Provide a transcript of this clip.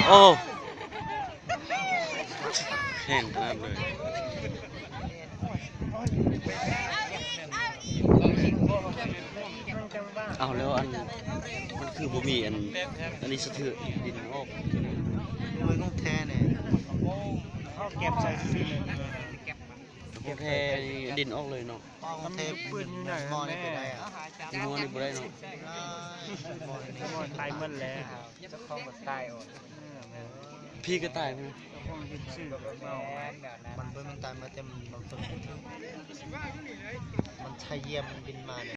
โอ้แห้งขนาดเลยเอาแล้วอันมันคือบ่มีอันนี้สะเทือนดินออกมันต้องแท้เนี่ยเก็บใส่ซีโอเคดินออกเลยเนาะต้องเทปืนหน่อยมอนี่ไปได้อะดินมอนี่บ่ได้เนาะมอตายมันแล้วจะเข้ามาตายอ่ะพี่ก็ตายมั้ยมันตายมาเต็มมันใช้เยี่ยมบินมาเนี่ย